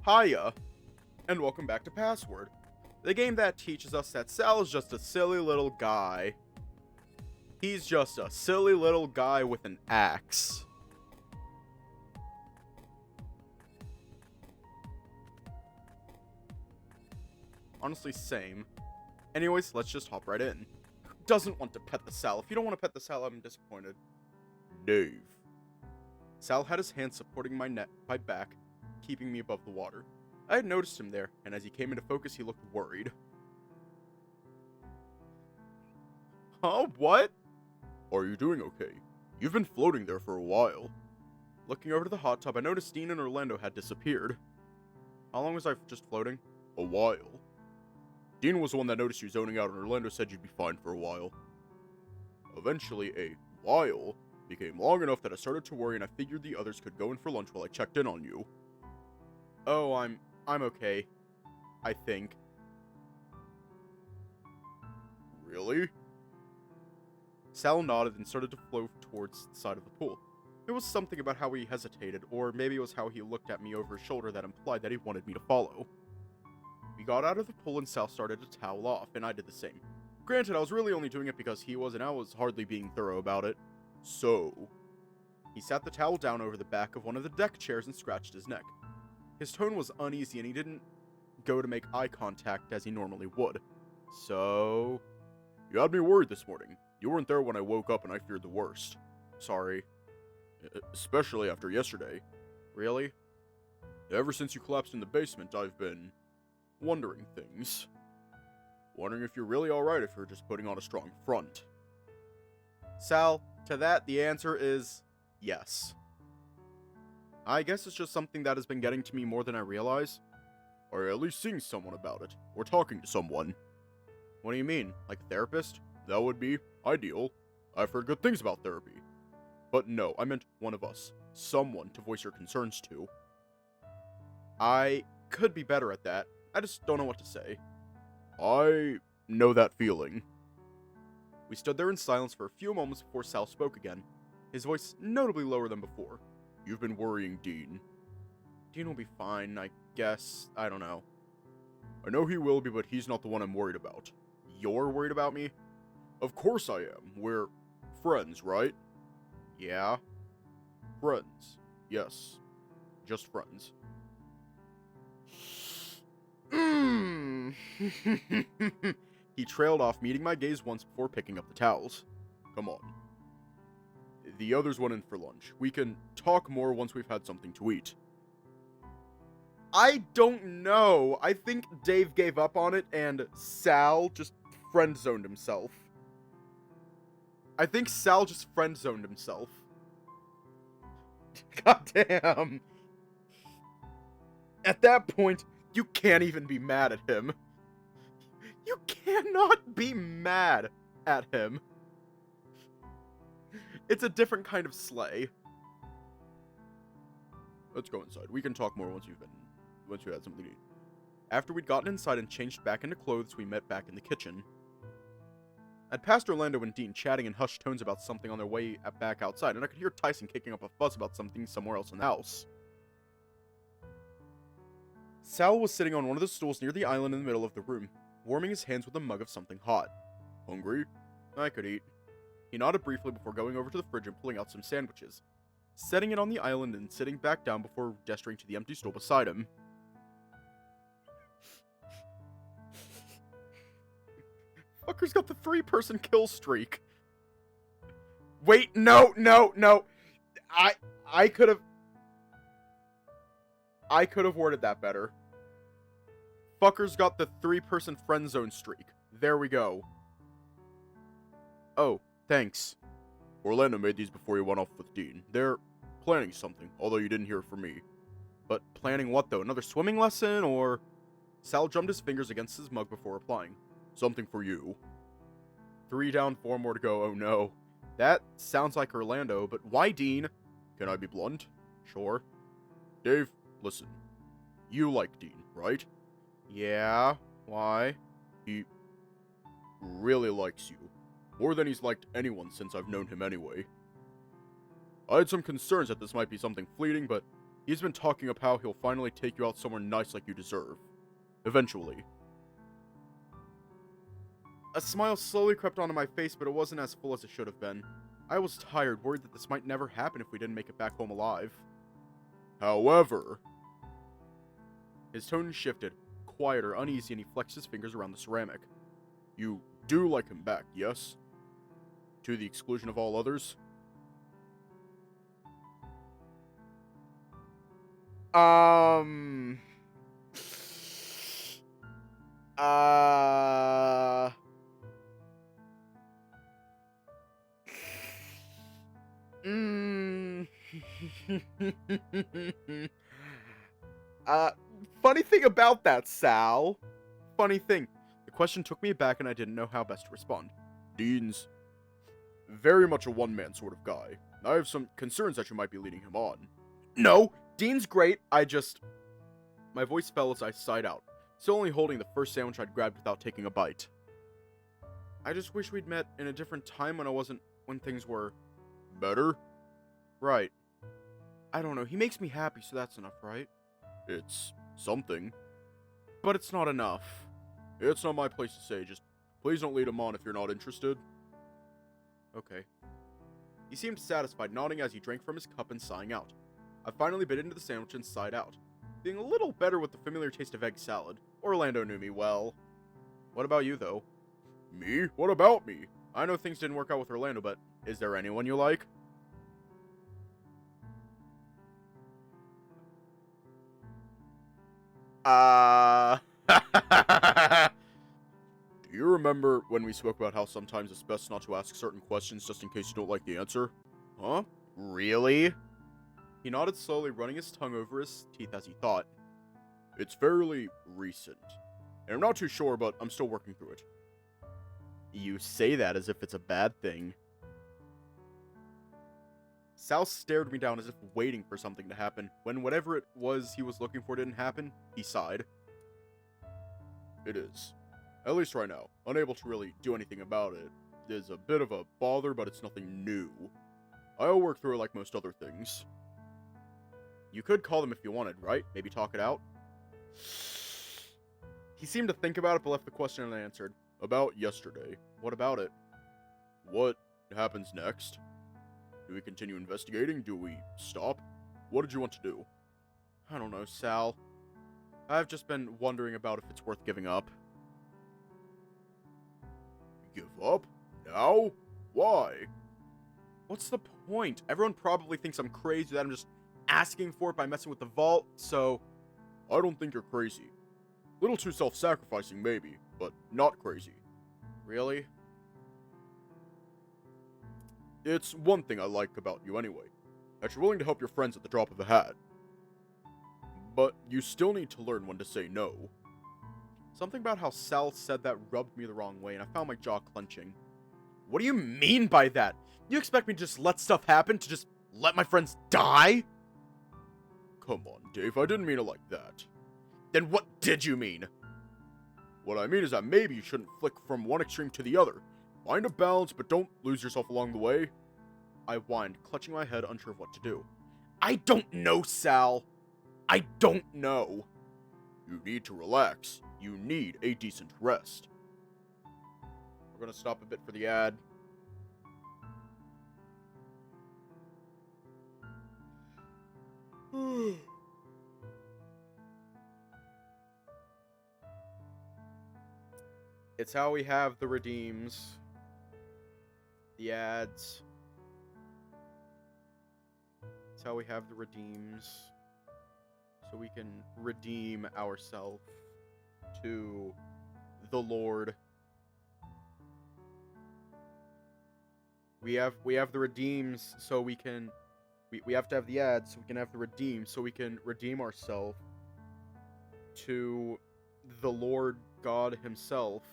Hiya, and welcome back to Password, the game that teaches us that Sal is just a silly little guy. He's just a silly little guy with an axe. Honestly, same. Anyways, let's just hop right in. Who doesn't want to pet the Sal? If you don't want to pet the Sal, I'm disappointed. Dave. Sal had his hand supporting my back, keeping me above the water. I had noticed him there, and as he came into focus, he looked worried. Huh? What? Are you doing okay? You've been floating there for a while. Looking over to the hot tub, I noticed Dean and Orlando had disappeared. How long was I just floating? A while. Dean was the one that noticed you zoning out, and Orlando said you'd be fine for a while. Eventually, a while became long enough that I started to worry, and I figured the others could go in for lunch while I checked in on you. Oh, I'm okay. I think. Really? Sal nodded and started to float towards the side of the pool. There was something about how he hesitated, or maybe it was how he looked at me over his shoulder that implied that he wanted me to follow. We got out of the pool and Sal started to towel off, and I did the same. Granted, I was really only doing it because he was, and I was hardly being thorough about it. So, he sat the towel down over the back of one of the deck chairs and scratched his neck. His tone was uneasy, and he didn't go to make eye contact as he normally would. So, you had me worried this morning. You weren't there when I woke up, and I feared the worst. Sorry. Especially after yesterday. Really? Ever since you collapsed in the basement, I've been wondering things. Wondering if you're really alright, if you're just putting on a strong front. Sal, to that, the answer is yes. I guess it's just something that has been getting to me more than I realize. Or at least seeing someone about it, or talking to someone. What do you mean? Like a therapist? That would be ideal. I've heard good things about therapy. But no, I meant one of us. Someone to voice your concerns to. I could be better at that. I just don't know what to say. I know that feeling. We stood there in silence for a few moments before Sal spoke again, his voice notably lower than before. You've been worrying Dean. Dean will be fine, I guess. I don't know. I know he will be, but he's not the one I'm worried about. You're worried about me? Of course I am. We're friends, right? Yeah. Friends. Yes. Just friends. He trailed off, meeting my gaze once before picking up the towels. Come on. The others went in for lunch. We can talk more once we've had something to eat. I don't know. I think Dave gave up on it and Sal just friend-zoned himself. I think Sal just friend-zoned himself. Goddamn. At that point, you can't even be mad at him. You cannot be mad at him. It's a different kind of slay. Let's go inside. We can talk more once we had something to eat. After we'd gotten inside and changed back into clothes, we met back in the kitchen. I'd passed Orlando and Dean chatting in hushed tones about something on their way back outside, and I could hear Tyson kicking up a fuss about something somewhere else in the house. Sal was sitting on one of the stools near the island in the middle of the room, warming his hands with a mug of something hot. Hungry? I could eat. He nodded briefly before going over to the fridge and pulling out some sandwiches, setting it on the island and sitting back down before gesturing to the empty stool beside him. Fucker's got the 3-person kill streak. Wait, no. I could have worded that better. Fucker's got the 3-person friend zone streak. There we go. Oh, thanks. Orlando made these before he went off with Dean. They're planning something, although you didn't hear it from me. But planning what though? Another swimming lesson, or? Sal drummed his fingers against his mug before replying. Something for you. 3 down, 4 more to go, oh no. That sounds like Orlando, but why Dean? Can I be blunt? Sure. Dave, listen. You like Dean, right? Yeah, why? He really likes you. More than he's liked anyone since I've known him anyway. I had some concerns that this might be something fleeting, but He's been talking up how he'll finally take you out somewhere nice like you deserve. Eventually. A smile slowly crept onto my face, but it wasn't as full as it should have been. I was tired, worried that this might never happen if we didn't make it back home alive. However... His tone shifted, quieter, uneasy, and he flexed his fingers around the ceramic. You do like him back, yes? To the exclusion of all others? Uh... Mm. Funny thing about that, Sal. Funny thing. The question took me aback and I didn't know how best to respond. Dean's very much a one-man sort of guy. I have some concerns that you might be leading him on. No, Dean's great, My voice fell as I sighed out, still only holding the first sandwich I'd grabbed without taking a bite. I just wish we'd met in a different time when things were... better? Right. I don't know, he makes me happy, so that's enough, right? It's something. But it's not enough. It's not my place to say, just please don't lead him on if you're not interested. Okay. He seemed satisfied, nodding as he drank from his cup and sighing out. I finally bit into the sandwich and sighed out, being a little better with the familiar taste of egg salad. Orlando knew me well. What about you, though? Me? What about me? I know things didn't work out with Orlando, but is there anyone you like? Do you remember when we spoke about how sometimes it's best not to ask certain questions just in case you don't like the answer? Huh? Really? He nodded slowly, running his tongue over his teeth as he thought. It's fairly recent. And I'm not too sure, but I'm still working through it. You say that as if it's a bad thing. Sal stared me down as if waiting for something to happen. When whatever it was he was looking for didn't happen, he sighed. It is. At least right now. Unable to really do anything about it. It is a bit of a bother, but it's nothing new. I'll work through it like most other things. You could call them if you wanted, right? Maybe talk it out? He seemed to think about it, but left the question unanswered. About yesterday. What about it? What happens next? Do we continue investigating? Do we stop? What did you want to do? I don't know, Sal. I've just been wondering about if it's worth giving up. Give up? Now? Why? What's the point? Everyone probably thinks I'm crazy, that I'm just asking for it by messing with the vault, so... I don't think you're crazy. Little too self-sacrificing, maybe, but not crazy. Really? It's one thing I like about you anyway, that you're willing to help your friends at the drop of a hat. But you still need to learn when to say no. Something about how Sal said that rubbed me the wrong way, and I found my jaw clenching. What do you mean by that? You expect me to just let stuff happen? To just let my friends die? Come on, Dave, I didn't mean it like that. Then what did you mean? What I mean is that maybe you shouldn't flick from one extreme to the other. Find a balance, but don't lose yourself along the way. I whined, clutching my head, unsure of what to do. I don't know, Sal. I don't know. You need to relax. You need a decent rest. We're gonna stop a bit for the ad. It's how we have the redeems. The ads. It's how we have the redeems. So we can redeem ourselves to the Lord. We have the redeems so we can... We have to have the ads so we can have the redeem so we can redeem ourselves to the Lord God himself.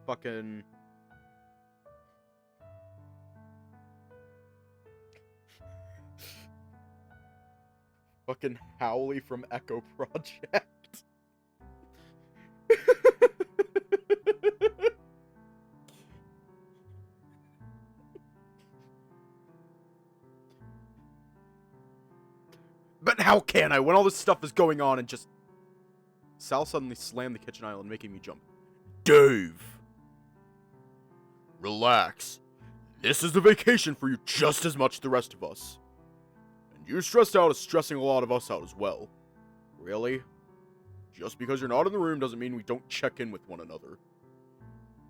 Fucking... Fucking Howley from Echo Project. How can I, when all this stuff is going on and just... Sal suddenly slammed the kitchen island, making me jump. Dave! Relax. This is the vacation for you just as much as the rest of us. And you stressed out is stressing a lot of us out as well. Really? Just because you're not in the room doesn't mean we don't check in with one another.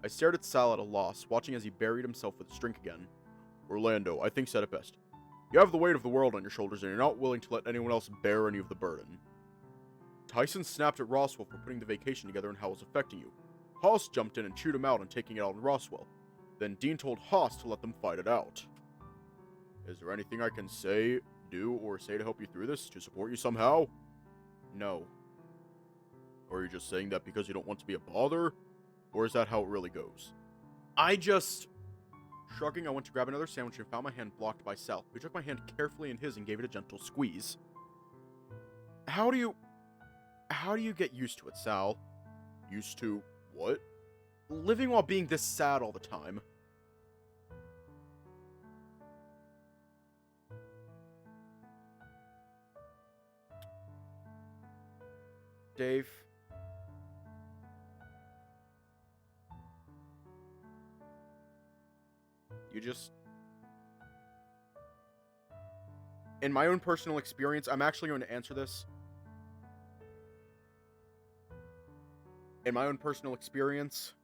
I stared at Sal at a loss, watching as he buried himself with his drink again. Orlando, I think said it best. You have the weight of the world on your shoulders and you're not willing to let anyone else bear any of the burden. Tyson snapped at Roswell for putting the vacation together and how it was affecting you. Haas jumped in and chewed him out on taking it out on Roswell. Then Dean told Haas to let them fight it out. Is there anything I can say, do, or say to help you through this, to support you somehow? No. Or are you just saying that because you don't want to be a bother? Or is that how it really goes? Shrugging, I went to grab another sandwich and found my hand blocked by Sal, who took my hand carefully in his and gave it a gentle squeeze. How do you get used to it, Sal? Used to what? Living while being this sad all the time. Dave. In my own personal experience, I'm actually going to answer this. In my own personal experience,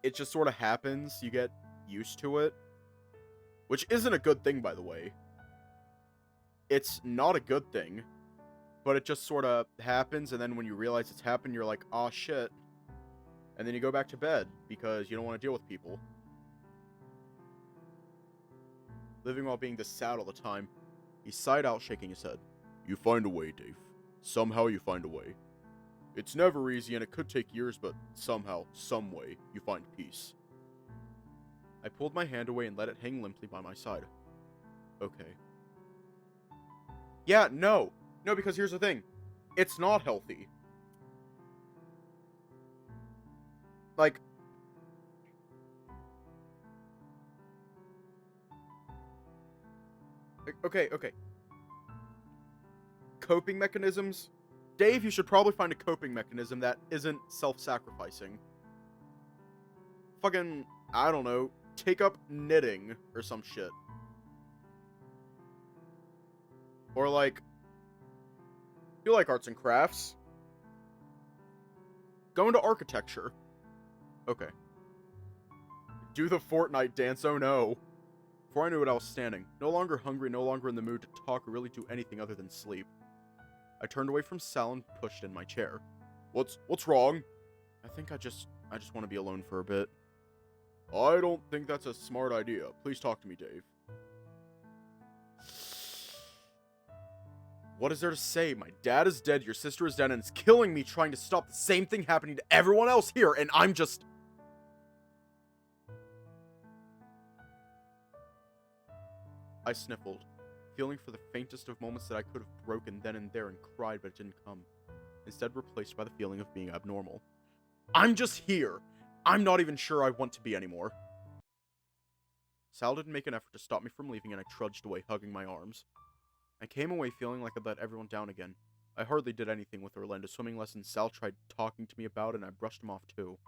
it just sort of happens. You get used to it. Which isn't a good thing, by the way. It's not a good thing. But it just sort of happens, and then when you realize it's happened, you're like, aw, shit. And then you go back to bed, because you don't want to deal with people. Living while being this sad all the time. He sighed out, shaking his head. You find a way, Dave. Somehow you find a way. It's never easy, and it could take years, but somehow, some way, you find peace. I pulled my hand away and let it hang limply by my side. Okay. Yeah, no. No, because here's the thing. It's not healthy. Like... Okay. Coping mechanisms? Dave, you should probably find a coping mechanism that isn't self-sacrificing. Fucking, I don't know, take up knitting or some shit. Or like, you like arts and crafts? Go into architecture. Okay. Do the Fortnite dance, oh no. Before I knew it, I was standing. No longer hungry, no longer in the mood to talk or really do anything other than sleep. I turned away from Sal and pushed in my chair. What's wrong? I think I just want to be alone for a bit. I don't think that's a smart idea. Please talk to me, Dave. What is there to say? My dad is dead, your sister is dead, and it's killing me trying to stop the same thing happening to everyone else here, and I'm just... I sniffled, feeling for the faintest of moments that I could have broken then and there and cried, but it didn't come. Instead, replaced by the feeling of being abnormal. I'm just here. I'm not even sure I want to be anymore. Sal didn't make an effort to stop me from leaving, and I trudged away, hugging my arms. I came away feeling like I'd let everyone down again. I hardly did anything with Orlando's swimming lessons. Sal tried talking to me about it, and I brushed him off too.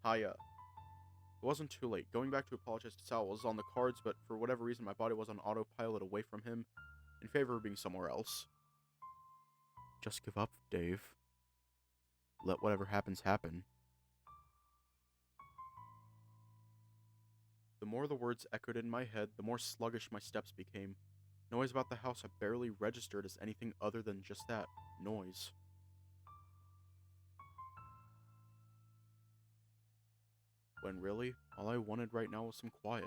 It wasn't too late. Going back to apologize to Sal was on the cards, but for whatever reason my body was on autopilot away from him, in favor of being somewhere else. Just give up, Dave. Let whatever happens happen. The more the words echoed in my head, the more sluggish my steps became. Noise about the house I barely registered as anything other than just that, noise. When really, all I wanted right now was some quiet.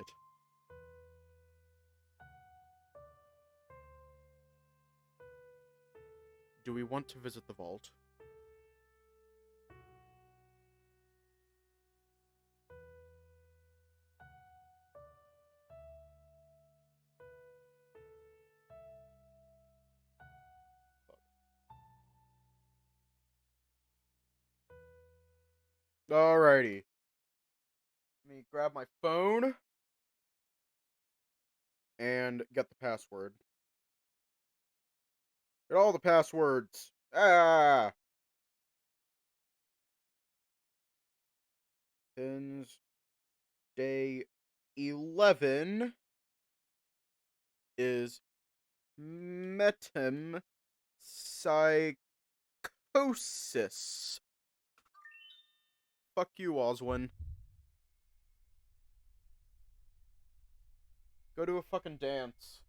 Do we want to visit the vault? Alrighty. Let me grab my phone. and get the password. Get all the passwords. Ah! Pins. Day 11 is metempsychosis. Fuck you, Oswin. Go to a fucking dance.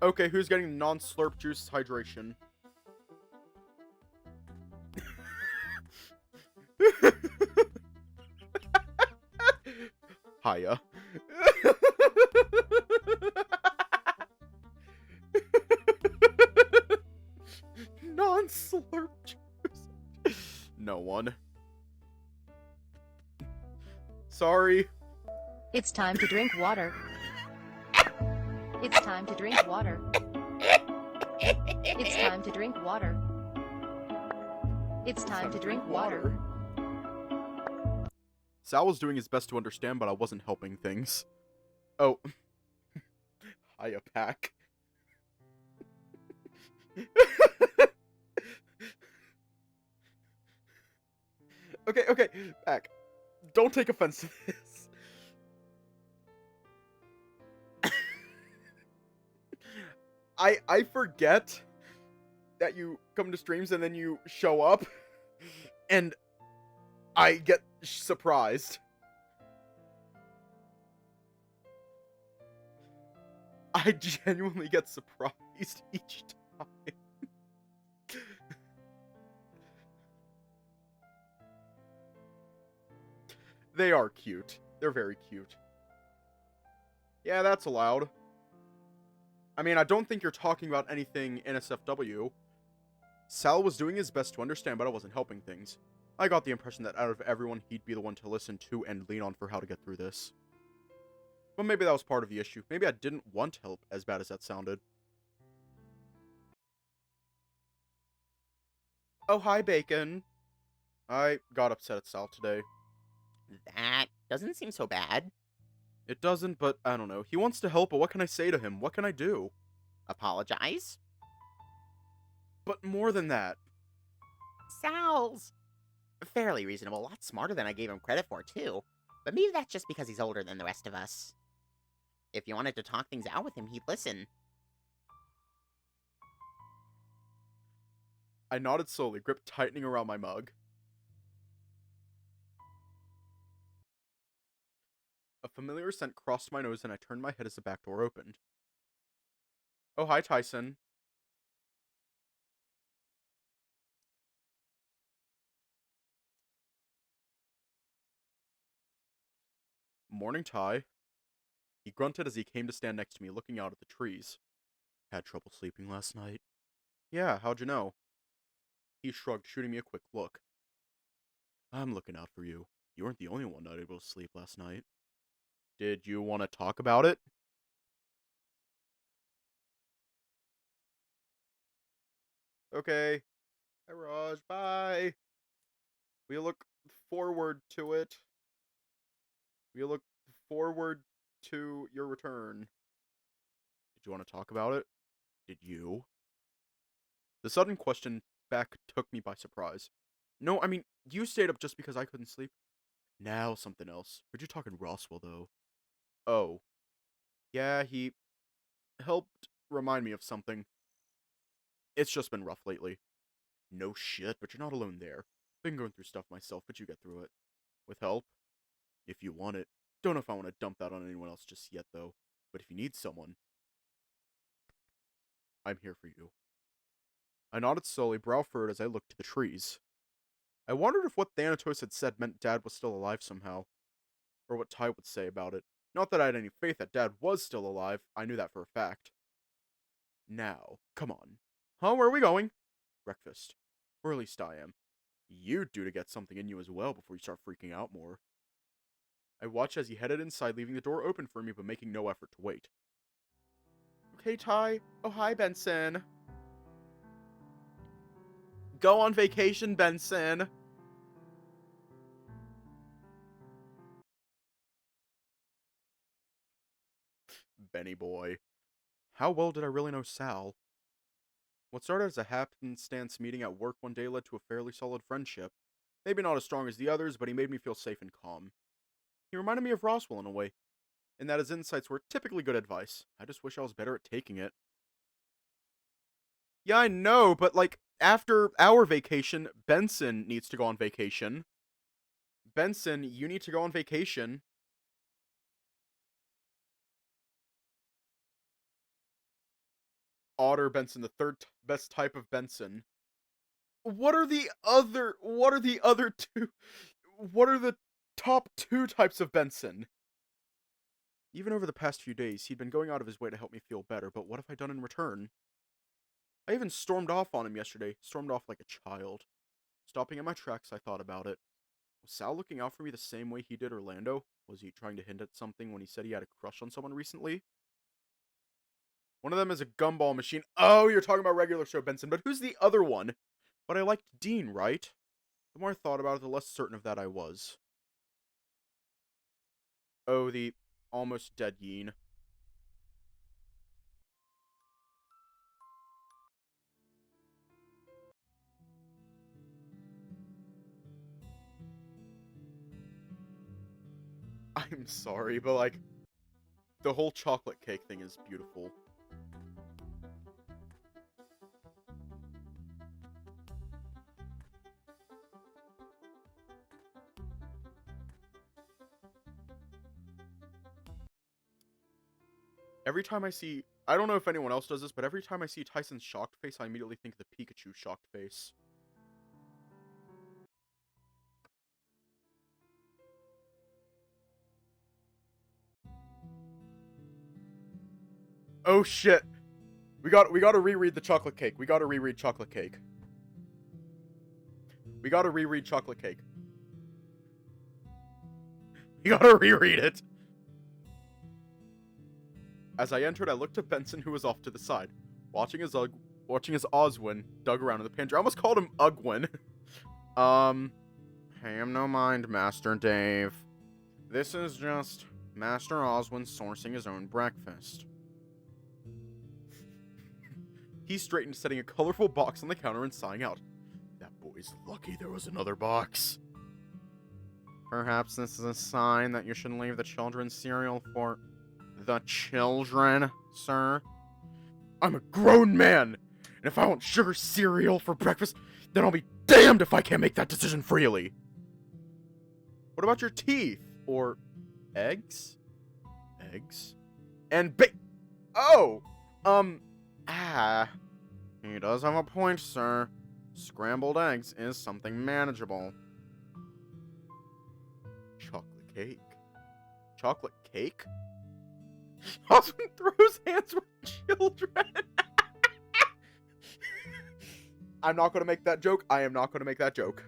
Okay, who's getting non-slurp juice hydration? Hiya. Non-slurp juice. No one. Sorry. It's time to drink water. It's time to drink water. It's time to drink water. It's time to drink water. Sal was doing his best to understand, but I wasn't helping things. Oh. Hiya, Pack. Okay, Pack. Don't take offense to this. I forget that you come to streams and then you show up, and I get surprised. I genuinely get surprised each time. They are cute. They're very cute. Yeah, that's allowed. I mean, I don't think you're talking about anything NSFW. Sal was doing his best to understand, but I wasn't helping things. I got the impression that out of everyone, he'd be the one to listen to and lean on for how to get through this. But maybe that was part of the issue. Maybe I didn't want help, as bad as that sounded. Oh, hi, Bacon. I got upset at Sal today. That doesn't seem so bad. It doesn't, but I don't know. He wants to help, but what can I say to him? What can I do? Apologize? But more than that. Sal's fairly reasonable, a lot smarter than I gave him credit for, too. But maybe that's just because he's older than the rest of us. If you wanted to talk things out with him, he'd listen. I nodded slowly, grip tightening around my mug. A familiar scent crossed my nose and I turned my head as the back door opened. Oh, hi, Tyson. Morning, Ty. He grunted as he came to stand next to me, looking out at the trees. Had trouble sleeping last night? Yeah, how'd you know? He shrugged, shooting me a quick look. I'm looking out for you. You weren't the only one not able to sleep last night. Did you want to talk about it? Okay. Hi, Raj. Bye. We look forward to it. We look forward to your return. Did you want to talk about it? Did you? The sudden question back took me by surprise. No, I mean, you stayed up just because I couldn't sleep. Now something else. Heard you talking Roswell, though. Oh. Yeah, he helped remind me of something. It's just been rough lately. No shit, but you're not alone there. Been going through stuff myself, but you get through it. With help? If you want it. Don't know if I want to dump that on anyone else just yet, though. But if you need someone, I'm here for you. I nodded slowly, brow furrowed as I looked to the trees. I wondered if what Thanatos had said meant Dad was still alive somehow. Or what Ty would say about it. Not that I had any faith that Dad was still alive, I knew that for a fact. Now, come on. Huh, where are we going? Breakfast. Or at least I am. You'd due to get something in you as well before you start freaking out more. I watched as he headed inside, leaving the door open for me but making no effort to wait. Hey, Ty. Oh, hi, Benson. Go on vacation, Benson. Benny boy. How well did I really know Sal? What started as a happenstance meeting at work one day led to a fairly solid friendship. Maybe not as strong as the others, but he made me feel safe and calm. He reminded me of Roswell in a way, in that his insights were typically good advice. I just wish I was better at taking it. Yeah, I know, but like, after our vacation, Benson needs to go on vacation. Benson, you need to go on vacation. Otter Benson, the third best type of Benson. What are the other two? What are the top two types of Benson? Even over the past few days, he'd been going out of his way to help me feel better, but what have I done in return? I even stormed off on him yesterday, stormed off like a child. Stopping in my tracks, I thought about it. Was Sal looking out for me the same way he did Orlando? Was he trying to hint at something when he said he had a crush on someone recently? One of them is a gumball machine. Oh, you're talking about regular show Benson, but who's the other one? But I liked Dean, right? The more I thought about it, the less certain of that I was. Oh, the almost dead yeen. I'm sorry, but like, the whole chocolate cake thing is beautiful. Every time I see, I don't know if anyone else does this, but every time I see Tyson's shocked face, I immediately think of the Pikachu shocked face. Oh shit. We gotta reread the chocolate cake. We gotta reread chocolate cake. We gotta reread chocolate cake. We gotta reread it. As I entered, I looked at Benson, who was off to the side, watching as Oswin dug around in the pantry. I almost called him Ugwin. Pay him no mind, Master Dave. This is just Master Oswin sourcing his own breakfast. He straightened, setting a colorful box on the counter and sighing out. That boy's lucky there was another box. Perhaps this is a sign that you should leave the children's cereal for the children, sir? I'm a grown man, and if I want sugar cereal for breakfast, then I'll be damned if I can't make that decision freely. What about your teeth? Or eggs? Eggs? And oh! He does have a point, sir. Scrambled eggs is something manageable. Chocolate cake. Chocolate cake? Osmond throws hands with children. I'm not gonna make that joke. I am not gonna make that joke.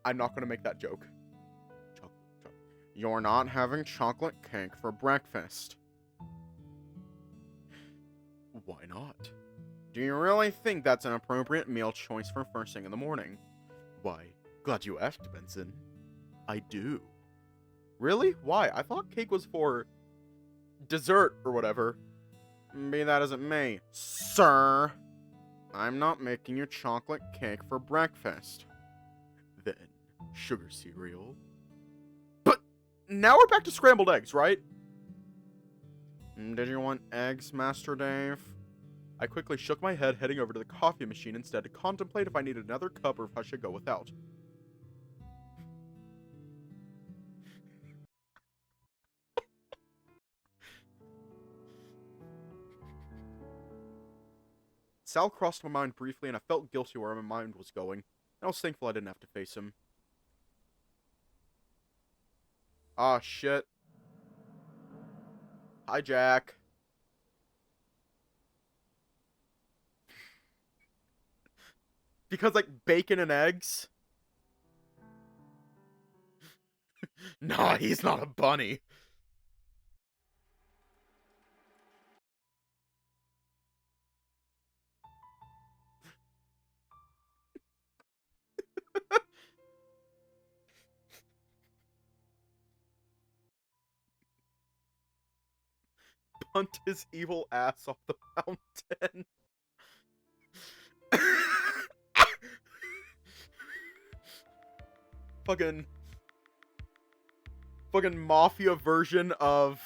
I'm not gonna make that joke. You're not having chocolate cake for breakfast. Why not? Do you really think that's an appropriate meal choice for first thing in the morning? Why, glad you asked, Benson. I do. Really? Why? I thought cake was for dessert or whatever. Be that as it may, sir, I'm not making you chocolate cake for breakfast. Then, sugar cereal. But now we're back to scrambled eggs, right? Did you want eggs, Master Dave? I quickly shook my head, heading over to the coffee machine instead to contemplate if I needed another cup or if I should go without. Sal crossed my mind briefly, and I felt guilty where my mind was going, and I was thankful I didn't have to face him. Ah, shit. Hi, Jack. Because, like, bacon and eggs? Nah, he's not a bunny. punt his evil ass off the mountain. fucking mafia version of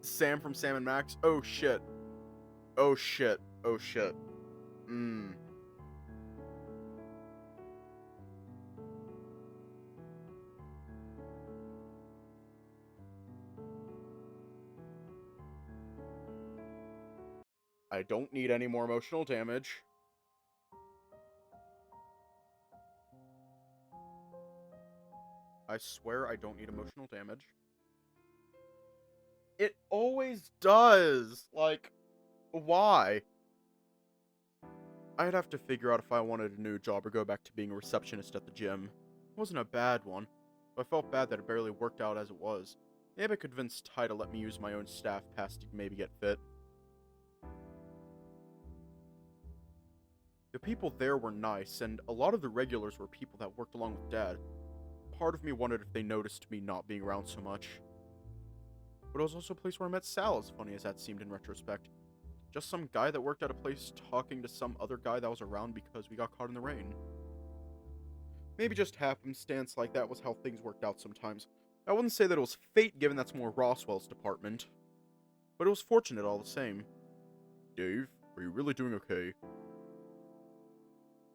Sam from Sam and Max. Oh shit. Oh shit. Oh shit. I don't need any more emotional damage. I swear I don't need emotional damage. It always does! Like, why? I'd have to figure out if I wanted a new job or go back to being a receptionist at the gym. It wasn't a bad one, but I felt bad that it barely worked out as it was. Maybe I could convince Ty to let me use my own staff pass to maybe get fit. The people there were nice, and a lot of the regulars were people that worked along with Dad. Part of me wondered if they noticed me not being around so much. But it was also a place where I met Sal, as funny as that seemed in retrospect. Just some guy that worked at a place talking to some other guy that was around because we got caught in the rain. Maybe just happenstance like that was how things worked out sometimes. I wouldn't say that it was fate, given that's more Roswell's department. But it was fortunate all the same. Dave, are you really doing okay?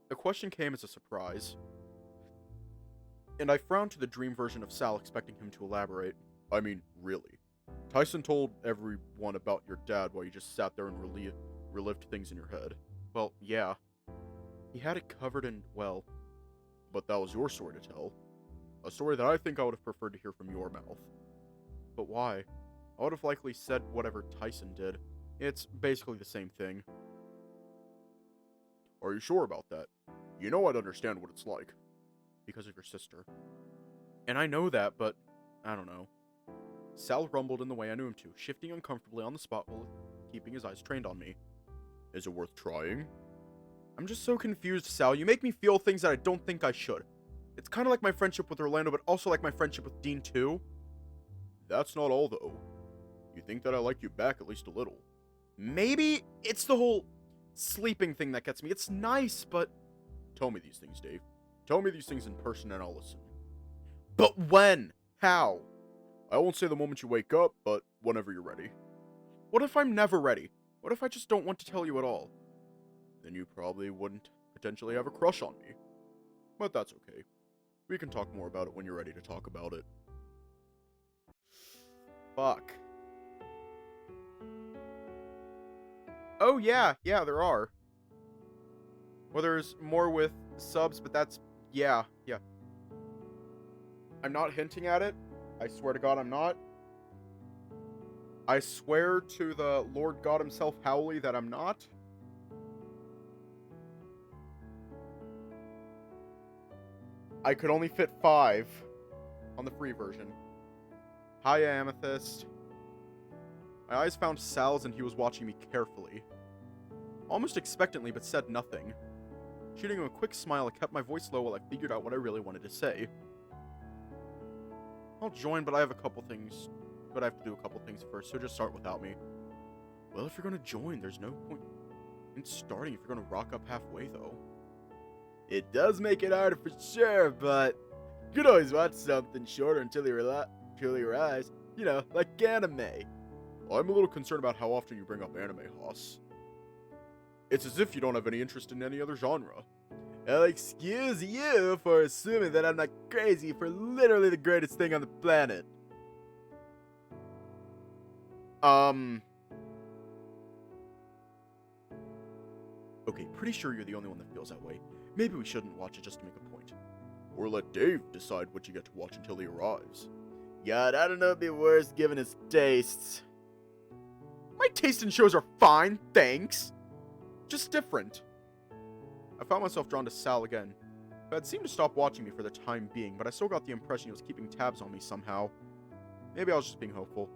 The question came as a surprise. And I frowned to the dream version of Sal, expecting him to elaborate. I mean, really. Tyson told everyone about your dad while you just sat there and relived things in your head. Well, yeah. He had it covered and, well... But that was your story to tell. A story that I think I would have preferred to hear from your mouth. But why? I would have likely said whatever Tyson did. It's basically the same thing. Are you sure about that? You know I'd understand what it's like. Because of your sister. And I know that, but I don't know. Sal rumbled in the way I knew him to, shifting uncomfortably on the spot while keeping his eyes trained on me. Is it worth trying? I'm just so confused, Sal. You make me feel things that I don't think I should. It's kind of like my friendship with Orlando, but also like my friendship with Dean too. That's not all, though. You think that I like you back at least a little. Maybe it's the whole sleeping thing that gets me. It's nice, but... Tell me these things, Dave. Tell me these things in person and I'll listen. But when? How? I won't say the moment you wake up, but whenever you're ready. What if I'm never ready? What if I just don't want to tell you at all? Then you probably wouldn't potentially have a crush on me. But that's okay. We can talk more about it when you're ready to talk about it. Fuck. Oh yeah, there are. Well, there's more with subs, but that's... Yeah. I'm not hinting at it. I swear to God I'm not. I swear to the Lord God himself, Howley, that I'm not. I could only fit 5 on the free version. Hi, Amethyst. My eyes found Sal's and he was watching me carefully. Almost expectantly, but said nothing. Shooting him a quick smile, I kept my voice low while I figured out what I really wanted to say. I'll join, but I have to do a couple things first, so just start without me. Well, if you're gonna join, there's no point in starting if you're gonna rock up halfway, though. It does make it harder for sure, but you could always watch something shorter until you realize, you know, like anime. I'm a little concerned about how often you bring up anime, Hoss. It's as if you don't have any interest in any other genre. Well, excuse you for assuming that I'm not crazy for literally the greatest thing on the planet. Okay, pretty sure you're the only one that feels that way. Maybe we shouldn't watch it just to make a point. Or let Dave decide what you get to watch until he arrives. God, I don't know if it'd be worse given his tastes. My taste in shows are fine, thanks. Just different. I found myself drawn to Sal again. He had seemed to stop watching me for the time being, but I still got the impression he was keeping tabs on me somehow. Maybe I was just being hopeful.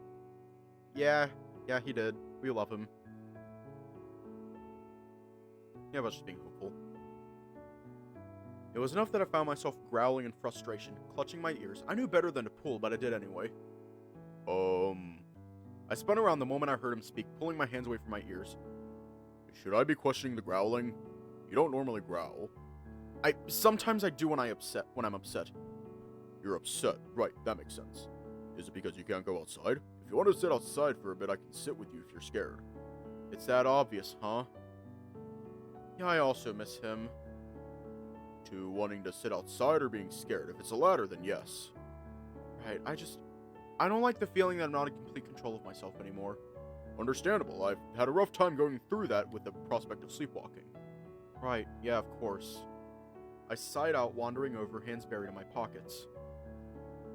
Yeah, he did. We love him. Yeah, I was just being hopeful. It was enough that I found myself growling in frustration, clutching my ears. I knew better than to pull, but I did anyway. I spun around the moment I heard him speak, pulling my hands away from my ears. Should I be questioning the growling? You don't normally growl. Sometimes I do when I'm upset. You're upset. Right, that makes sense. Is it because you can't go outside? If you want to sit outside for a bit, I can sit with you if you're scared. It's that obvious, huh? Yeah, I also miss him. To wanting to sit outside or being scared? If it's the latter, then yes. Right, I don't like the feeling that I'm not in complete control of myself anymore. Understandable. I've had a rough time going through that with the prospect of sleepwalking. Right, yeah, of course. I sighed out, wandering over, hands buried in my pockets.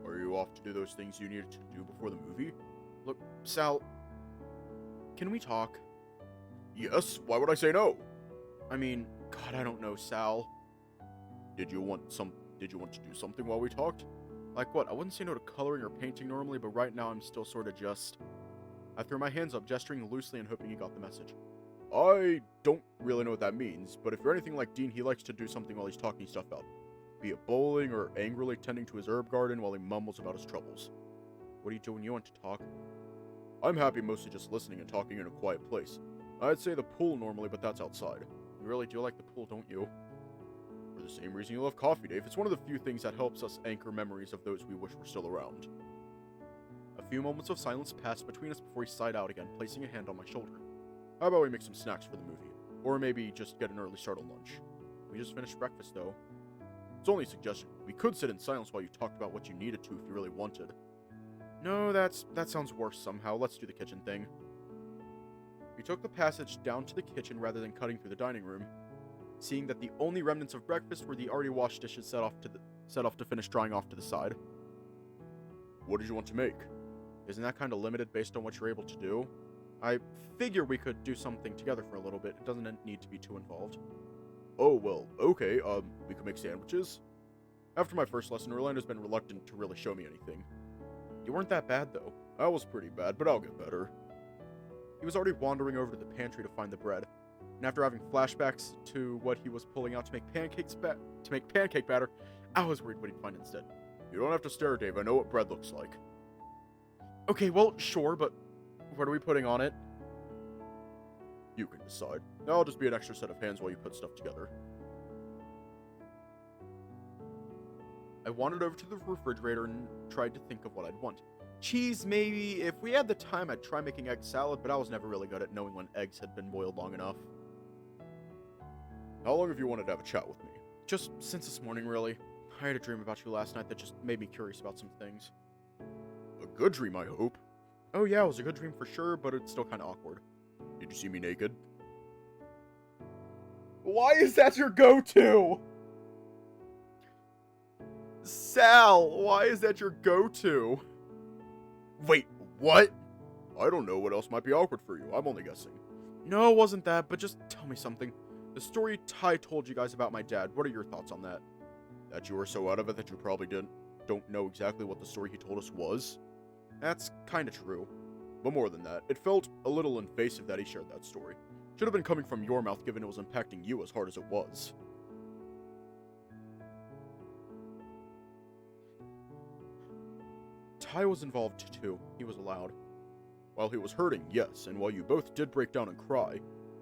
Are you off to do those things you needed to do before the movie? Look, Sal, can we talk? Yes, why would I say no? I mean, God, I don't know, Sal. Did you want to do something while we talked? Like what? I wouldn't say no to coloring or painting normally, but right now I'm still sort of just... I threw my hands up, gesturing loosely and hoping he got the message. I don't really know what that means, but if you're anything like Dean, he likes to do something while he's talking stuff out. Be it bowling or angrily tending to his herb garden while he mumbles about his troubles. What do you do when you want to talk? I'm happy mostly just listening and talking in a quiet place. I'd say the pool normally, but that's outside. You really do like the pool, don't you? For the same reason you love coffee, Dave. It's one of the few things that helps us anchor memories of those we wish were still around. A few moments of silence passed between us before he sighed out again, placing a hand on my shoulder. How about we make some snacks for the movie? Or maybe just get an early start on lunch. We just finished breakfast, though. It's only a suggestion. We could sit in silence while you talked about what you needed to if you really wanted. No, that sounds worse somehow. Let's do the kitchen thing. We took the passage down to the kitchen rather than cutting through the dining room, seeing that the only remnants of breakfast were the already washed dishes set off to finish drying off to the side. What did you want to make? Isn't that kind of limited based on what you're able to do? I figure we could do something together for a little bit. It doesn't need to be too involved. Oh, well, okay, we could make sandwiches. After my first lesson, Orlando's been reluctant to really show me anything. You weren't that bad, though. I was pretty bad, but I'll get better. He was already wandering over to the pantry to find the bread, and after having flashbacks to what he was pulling out to make pancake batter, I was worried what he'd find instead. You don't have to stare, Dave. I know what bread looks like. Okay, well, sure, but what are we putting on it? You can decide. I'll just be an extra set of hands while you put stuff together. I wandered over to the refrigerator and tried to think of what I'd want. Cheese, maybe. If we had the time, I'd try making egg salad, but I was never really good at knowing when eggs had been boiled long enough. How long have you wanted to have a chat with me? Just since this morning, really. I had a dream about you last night that just made me curious about some things. A good dream, I hope. Oh yeah, it was a good dream for sure, but it's still kind of awkward. Did you see me naked? Why is that your go-to? Sal, why is that your go-to? Wait, what? I don't know what else might be awkward for you. I'm only guessing. No, it wasn't that, but just tell me something. The story Ty told you guys about my dad, what are your thoughts on that? That you were so out of it that you probably don't know exactly what the story he told us was? That's kinda true. But more than that, it felt a little invasive that he shared that story. Should have been coming from your mouth given it was impacting you as hard as it was. Ty was involved too. He was allowed. While he was hurting, yes, and while you both did break down and cry,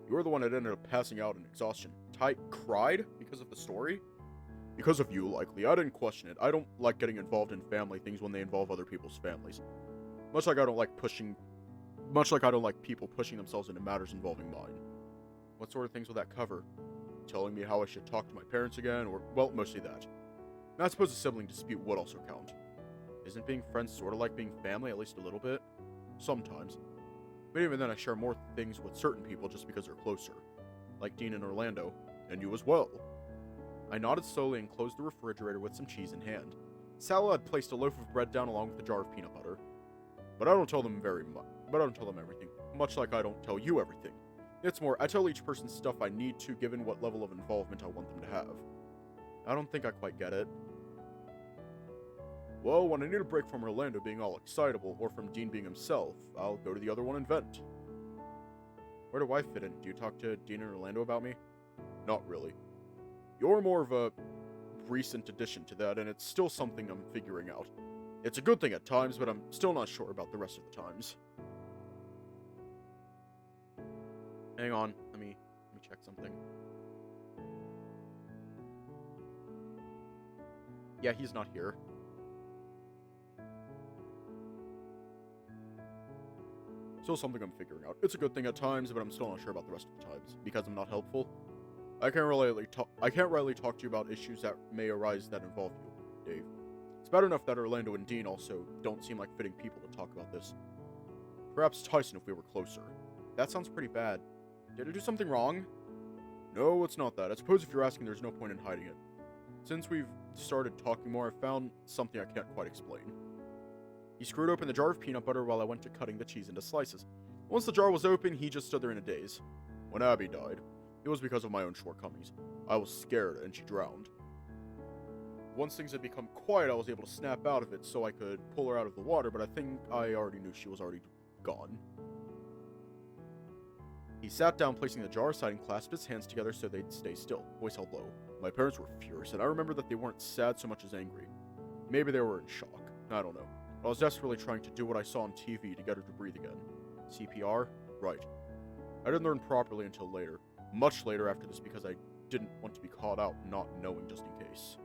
you were the one that ended up passing out in exhaustion. Ty cried because of the story? Because of you, likely. I didn't question it. I don't like getting involved in family things when they involve other people's families. Much like I don't like people pushing themselves into matters involving mine. What sort of things will that cover? Telling me how I should talk to my parents again, or, well, mostly that. And I suppose a sibling dispute would also count. Isn't being friends sort of like being family, at least a little bit? Sometimes. But even then, I share more things with certain people just because they're closer. Like Dean and Orlando, and you as well. I nodded slowly and closed the refrigerator with some cheese in hand. Sal had placed a loaf of bread down along with a jar of peanut butter. But I don't tell them everything, much like I don't tell you everything. It's more, I tell each person stuff I need to given what level of involvement I want them to have. I don't think I quite get it. Well, when I need a break from Orlando being all excitable, or from Dean being himself, I'll go to the other one and vent. Where do I fit in? Do you talk to Dean and Orlando about me? Not really. You're more of a recent addition to that, and it's still something I'm figuring out. It's a good thing at times, but I'm still not sure about the rest of the times. Hang on, let me check something. Yeah, he's not here. Still something I'm figuring out. It's a good thing at times, but I'm still not sure about the rest of the times, because I'm not helpful. I can't rightly talk to you about issues that may arise that involve you, Dave. It's bad enough that Orlando and Dean also don't seem like fitting people to talk about this. Perhaps Tyson if we were closer. That sounds pretty bad. Did I do something wrong? No, it's not that. I suppose if you're asking, there's no point in hiding it. Since we've started talking more, I've found something I can't quite explain. He screwed open the jar of peanut butter while I went to cutting the cheese into slices. Once the jar was open, he just stood there in a daze. When Abby died, it was because of my own shortcomings. I was scared, and she drowned. Once things had become quiet, I was able to snap out of it so I could pull her out of the water, but I think I already knew she was already gone. He sat down, placing the jar aside, and clasped his hands together so they'd stay still, voice held low. My parents were furious, and I remember that they weren't sad so much as angry. Maybe they were in shock. I don't know. I was desperately trying to do what I saw on TV to get her to breathe again. CPR? Right. I didn't learn properly until later. Much later after this because I didn't want to be caught out not knowing just in case.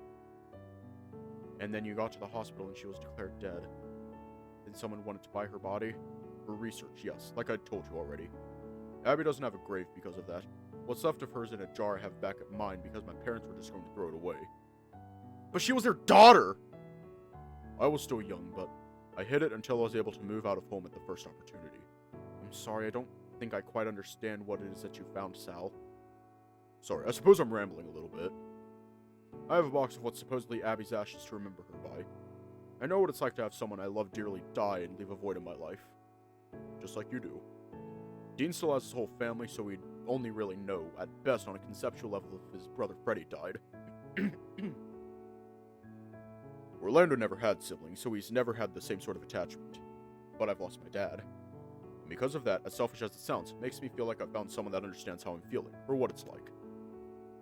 And then you got to the hospital and she was declared dead. Then someone wanted to buy her body? For research, yes, like I told you already. Abby doesn't have a grave because of that. What's left of hers in a jar I have back at mine because my parents were just going to throw it away. But she was their daughter! I was still young, but I hid it until I was able to move out of home at the first opportunity. I'm sorry, I don't think I quite understand what it is that you found, Sal. Sorry, I suppose I'm rambling a little bit. I have a box of what's supposedly Abby's ashes to remember her by. I know what it's like to have someone I love dearly die and leave a void in my life. Just like you do. Dean still has his whole family, so we'd only really know, at best, on a conceptual level if his brother Freddy died. Orlando never had siblings, so he's never had the same sort of attachment. But I've lost my dad. And because of that, as selfish as it sounds, it makes me feel like I've found someone that understands how I'm feeling, or what it's like.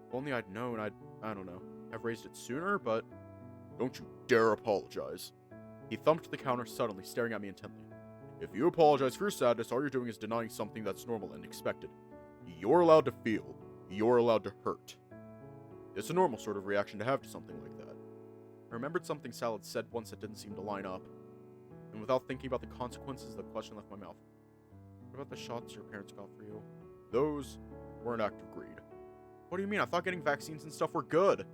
If only I'd known, I don't know, have raised it sooner, but... Don't you dare apologize. He thumped the counter suddenly, staring at me intently. If you apologize for your sadness, all you're doing is denying something that's normal and expected. You're allowed to feel. You're allowed to hurt. It's a normal sort of reaction to have to something like that. I remembered something Sal had said once that didn't seem to line up. And without thinking about the consequences, the question left my mouth. What about the shots your parents got for you? Those were an act of greed. What do you mean? I thought getting vaccines and stuff were good.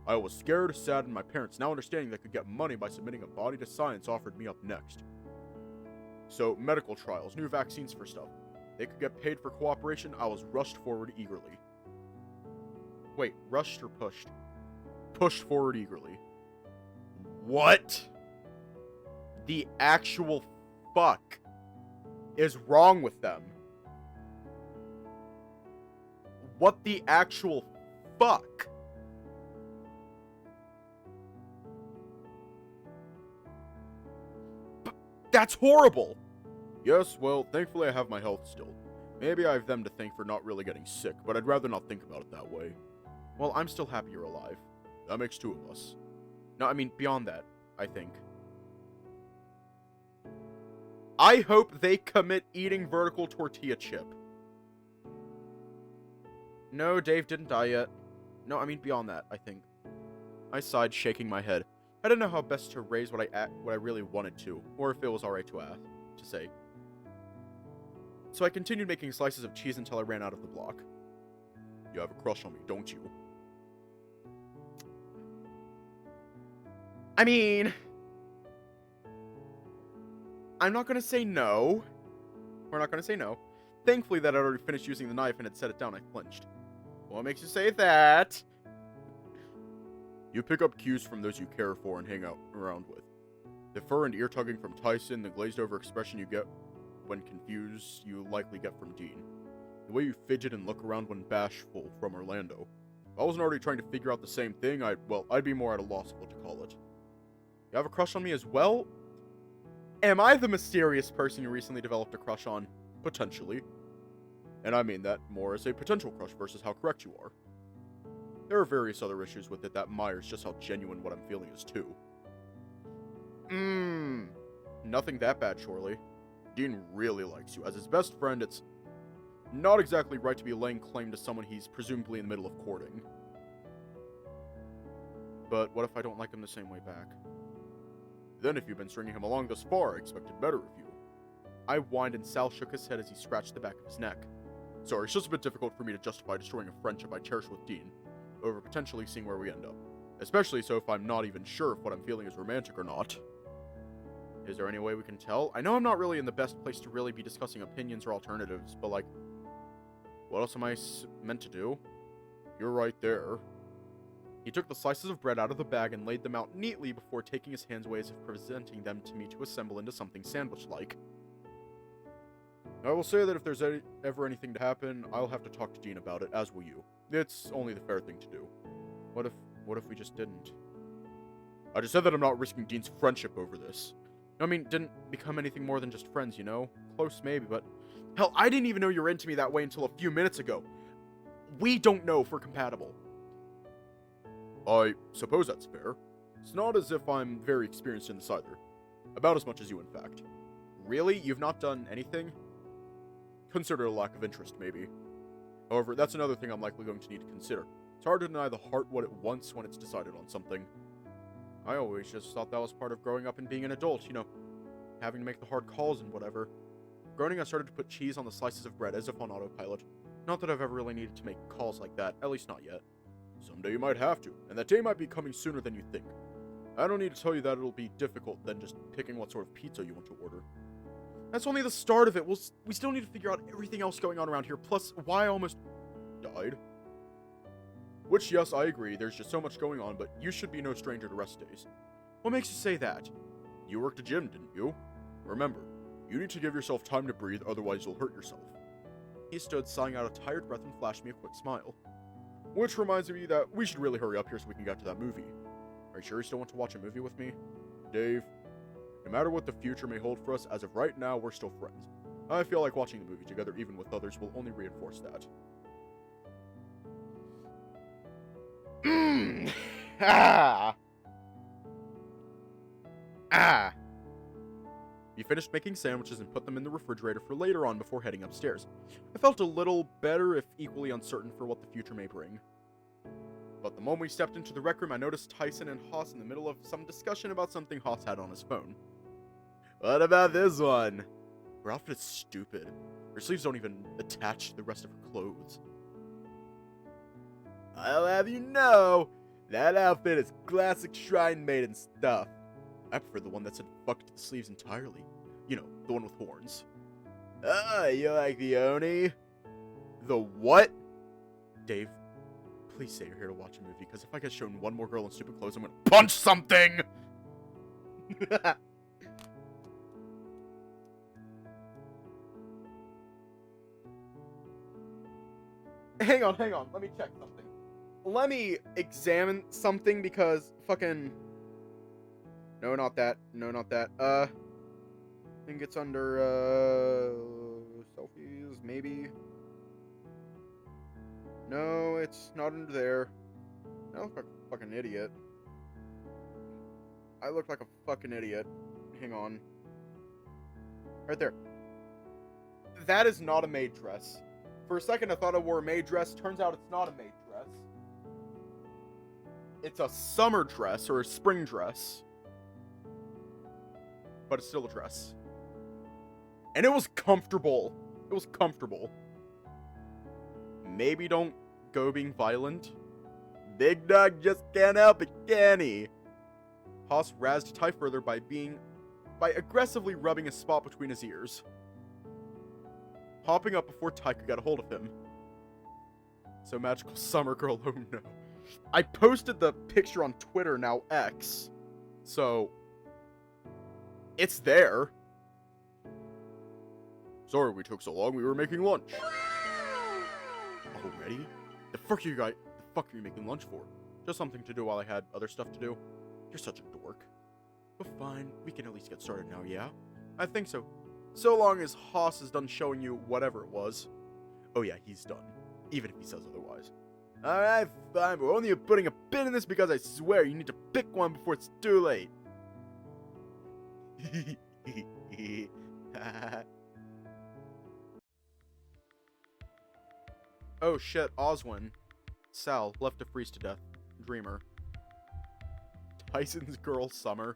I was scared, sad, and my parents, now understanding they could get money by submitting a body to science, offered me up next. So, medical trials, new vaccines for stuff. They could get paid for cooperation, I was rushed forward eagerly. Wait, rushed or pushed? Pushed forward eagerly. What the actual fuck is wrong with them? What the actual fuck? That's horrible! Yes, well, thankfully I have my health still. Maybe I have them to thank for not really getting sick, but I'd rather not think about it that way. Well, I'm still happy you're alive. That makes two of us. No, I mean, beyond that, I think. I hope they commit eating vertical tortilla chip. No, Dave didn't die yet. No, I mean, beyond that, I think. I sighed, shaking my head. I didn't know how best to raise what I really wanted to, or if it was alright to say. So I continued making slices of cheese until I ran out of the block. You have a crush on me, don't you? I mean... I'm not gonna say no. We're not gonna say no. Thankfully that I'd already finished using the knife and had set it down, I flinched. What makes you say that? You pick up cues from those you care for and hang out around with. The fur and ear tugging from Tyson, the glazed over expression you get when confused, you likely get from Dean. The way you fidget and look around when bashful from Orlando. If I wasn't already trying to figure out the same thing, I'd be more at a loss of what to call it. You have a crush on me as well? Am I the mysterious person you recently developed a crush on? Potentially. And I mean that more as a potential crush versus how correct you are. There are various other issues with it that mires just how genuine what I'm feeling is too. Nothing that bad, surely. Dean really likes you. As his best friend, it's... Not exactly right to be laying claim to someone he's presumably in the middle of courting. But what if I don't like him the same way back? Then if you've been stringing him along thus far, I expected better of you. I whined and Sal shook his head as he scratched the back of his neck. Sorry, it's just a bit difficult for me to justify destroying a friendship I cherish with Dean, over potentially seeing where we end up. Especially so if I'm not even sure if what I'm feeling is romantic or not. Is there any way we can tell? I know I'm not really in the best place to really be discussing opinions or alternatives, but like, what else am I meant to do? You're right there. He took the slices of bread out of the bag and laid them out neatly before taking his hands away as if presenting them to me to assemble into something sandwich-like. I will say that if there's ever anything to happen, I'll have to talk to Dean about it, as will you. It's only the fair thing to do. What if we just didn't? I just said that I'm not risking Dean's friendship over this. I mean, didn't become anything more than just friends, you know? Close maybe, but... Hell, I didn't even know you were into me that way until a few minutes ago. We don't know if we're compatible. I suppose that's fair. It's not as if I'm very experienced in this either. About as much as you, in fact. Really? You've not done anything? Consider a lack of interest, maybe. However, that's another thing I'm likely going to need to consider. It's hard to deny the heart what it wants when it's decided on something. I always just thought that was part of growing up and being an adult, you know, having to make the hard calls and whatever. Groaning, I started to put cheese on the slices of bread as if on autopilot. Not that I've ever really needed to make calls like that, at least not yet. Someday you might have to, and that day might be coming sooner than you think. I don't need to tell you that it'll be difficult than just picking what sort of pizza you want to order. That's only the start of it. We still need to figure out everything else going on around here, plus why I almost died. Which, yes, I agree, there's just so much going on, but you should be no stranger to rest days. What makes you say that? You worked a gym, didn't you? Remember, you need to give yourself time to breathe, otherwise you'll hurt yourself. He stood, sighing out a tired breath and flashed me a quick smile. Which reminds me that we should really hurry up here so we can get to that movie. Are you sure you still want to watch a movie with me? Dave, no matter what the future may hold for us, as of right now, we're still friends. I feel like watching the movie together, even with others, will only reinforce that. He finished making sandwiches and put them in the refrigerator for later on before heading upstairs. I felt a little better, if equally uncertain for what the future may bring. But the moment we stepped into the rec room, I noticed Tyson and Haas in the middle of some discussion about something Haas had on his phone. What about this one? Her outfit is stupid. Her sleeves don't even attach to the rest of her clothes. I'll have you know, that outfit is classic Shrine Maiden stuff. I prefer the one that said fuck to the sleeves entirely. You know, the one with horns. Ah, you like the Oni? The what? Dave, please say you're here to watch a movie, because if I get shown one more girl in stupid clothes, I'm gonna punch something! Hang on, let me check something. Let me examine something, because fucking... No, not that. I think it's under, selfies, maybe? No, it's not under there. I look like a fucking idiot. Hang on. Right there. That is not a maid dress. For a second, I thought I wore a maid dress. Turns out it's not a maid dress. It's a summer dress, or a spring dress. But it's still a dress. And it was comfortable. Maybe don't go being violent. Big Dog just can't help it, can he? Haas razzed Ty further by aggressively rubbing a spot between his ears. Hopping up before Ty could get a hold of him. So magical summer girl, oh no. I posted the picture on Twitter, now X. So... it's there. Sorry we took so long, we were making lunch. Already? The fuck are you making lunch for? Just something to do while I had other stuff to do. You're such a dork. But fine, we can at least get started now, yeah? I think so. So long as Haas is done showing you whatever it was. Oh yeah, he's done. Even if he says otherwise. Alright, fine, we're only putting a pin in this because I swear you need to pick one before it's too late. Oh shit, Oswin. Sal, left to freeze to death. Dreamer. Tyson's girl, Summer.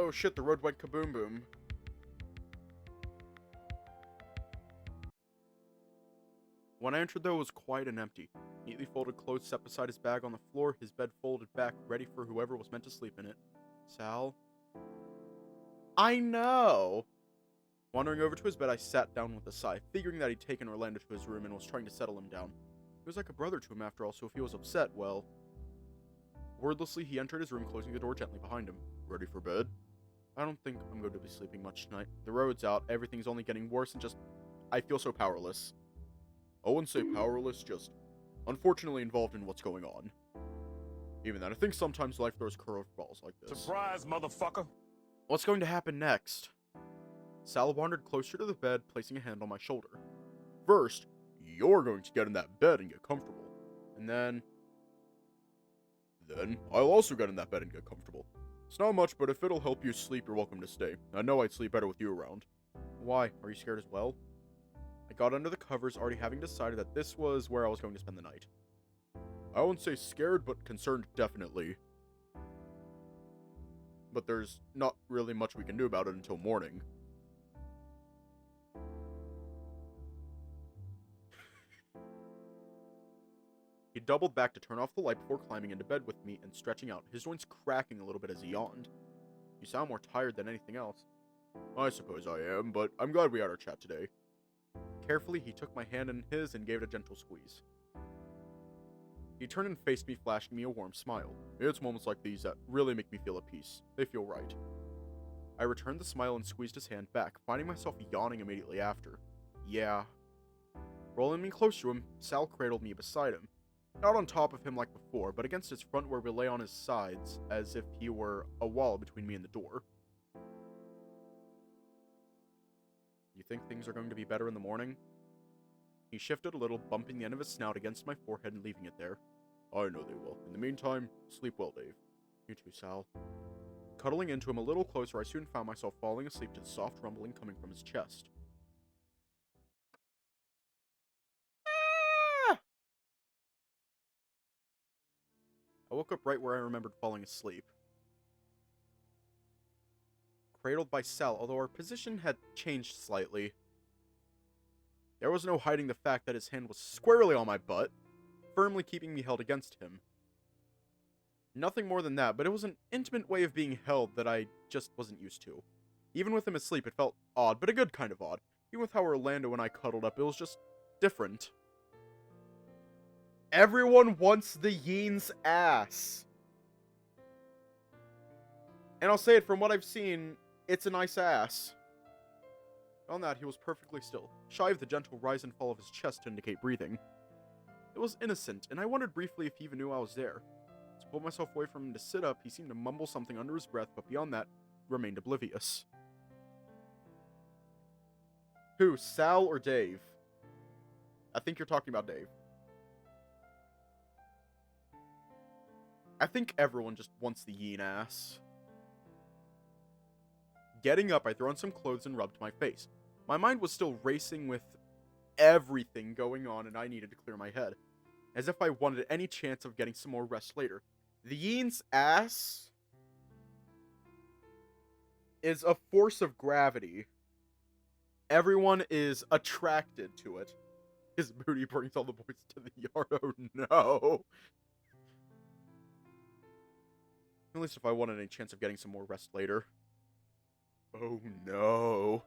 Oh shit, the road went kaboom boom. When I entered, though, it was quiet and empty. Neatly folded clothes set beside his bag on the floor, his bed folded back, ready for whoever was meant to sleep in it. Sal? I know! Wandering over to his bed, I sat down with a sigh, figuring that he'd taken Orlando to his room and was trying to settle him down. He was like a brother to him after all, so if he was upset, well... Wordlessly, he entered his room, closing the door gently behind him. Ready for bed? I don't think I'm going to be sleeping much tonight. The road's out, everything's only getting worse, and just... I feel so powerless. I wouldn't say powerless, just unfortunately involved in what's going on. Even then, I think sometimes life throws curveballs like this. Surprise, motherfucker! What's going to happen next? Sal wandered closer to the bed, placing a hand on my shoulder. First, you're going to get in that bed and get comfortable. And then I'll also get in that bed and get comfortable. It's not much, but if it'll help you sleep, you're welcome to stay. I know I'd sleep better with you around. Why? Are you scared as well? I got under the covers, already having decided that this was where I was going to spend the night. I won't say scared, but concerned definitely. But there's not really much we can do about it until morning. He doubled back to turn off the light before climbing into bed with me and stretching out, his joints cracking a little bit as he yawned. You sound more tired than anything else. I suppose I am, but I'm glad we had our chat today. Carefully, he took my hand in his and gave it a gentle squeeze. He turned and faced me, flashing me a warm smile. It's moments like these that really make me feel at peace. They feel right. I returned the smile and squeezed his hand back, finding myself yawning immediately after. Yeah. Rolling me close to him, Sal cradled me beside him. Not on top of him like before, but against his front where we lay on his sides, as if he were a wall between me and the door. You think things are going to be better in the morning? He shifted a little, bumping the end of his snout against my forehead and leaving it there. I know they will. In the meantime, sleep well, Dave. You too, Sal. Cuddling into him a little closer, I soon found myself falling asleep to the soft rumbling coming from his chest. Ah! I woke up right where I remembered falling asleep. Cradled by Sal, although our position had changed slightly. There was no hiding the fact that his hand was squarely on my butt, firmly keeping me held against him. Nothing more than that, but it was an intimate way of being held that I just wasn't used to. Even with him asleep, it felt odd, but a good kind of odd. Even with how Orlando and I cuddled up, it was just different. Everyone wants the yeen's ass. And I'll say it, from what I've seen, it's a nice ass. On that, he was perfectly still, shy of the gentle rise and fall of his chest to indicate breathing. It was innocent, and I wondered briefly if he even knew I was there. To pull myself away from him to sit up, he seemed to mumble something under his breath, but beyond that, remained oblivious. Who, Sal or Dave? I think you're talking about Dave. I think everyone just wants the yeen ass. Getting up, I threw on some clothes and rubbed my face. My mind was still racing with everything going on, and I needed to clear my head, as if I wanted any chance of getting some more rest later. The yeen's ass is a force of gravity. Everyone is attracted to it. His booty brings all the boys to the yard. Oh no. At least if I wanted any chance of getting some more rest later. Oh no.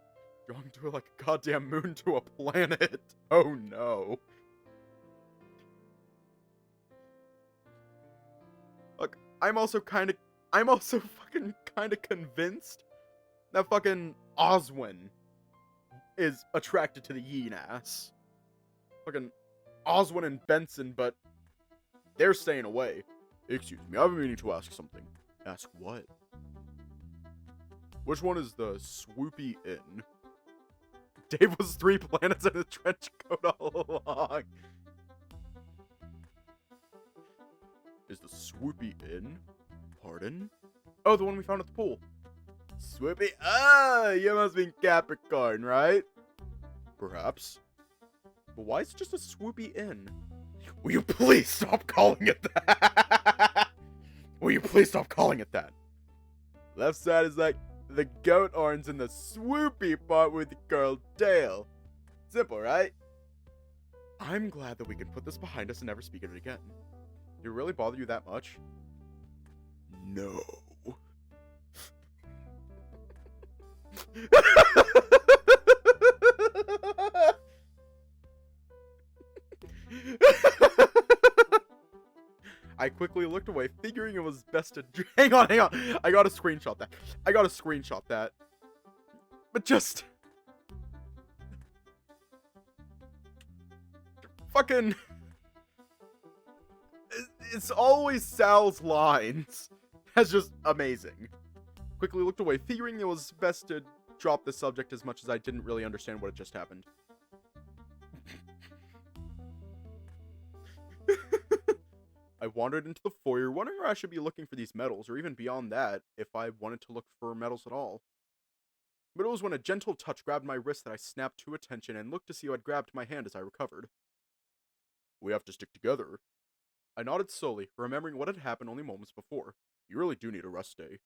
Going to like a goddamn moon to a planet. Oh no. Look, I'm also fucking kinda convinced that fucking Oswin is attracted to the yeen ass. Fucking Oswin and Benson, but they're staying away. Excuse me, I've been meaning to ask something. Ask what? Which one is the swoopy inn? Dave was 3 planets in a trench coat all along. Is the swoopy inn? Pardon? Oh, the one we found at the pool. Swoopy? Ah, you must be Capricorn, right? Perhaps. But why is it just a swoopy inn? Will you please stop calling it that? Will you please stop calling it that? Left side is like the goat horns and the swoopy part with the curled tail. Simple, right? I'm glad that we can put this behind us and never speak of it again. Did it really bother you that much? No. I quickly looked away, figuring it was best to... Hang on. I gotta screenshot that. But just... Fucking... It's always Sal's lines. That's just amazing. Quickly looked away, figuring it was best to drop the subject as much as I didn't really understand what had just happened. I wandered into the foyer, wondering where I should be looking for these medals, or even beyond that, if I wanted to look for medals at all. But it was when a gentle touch grabbed my wrist that I snapped to attention and looked to see who had grabbed my hand as I recovered. We have to stick together. I nodded slowly, remembering what had happened only moments before. You really do need a rest day.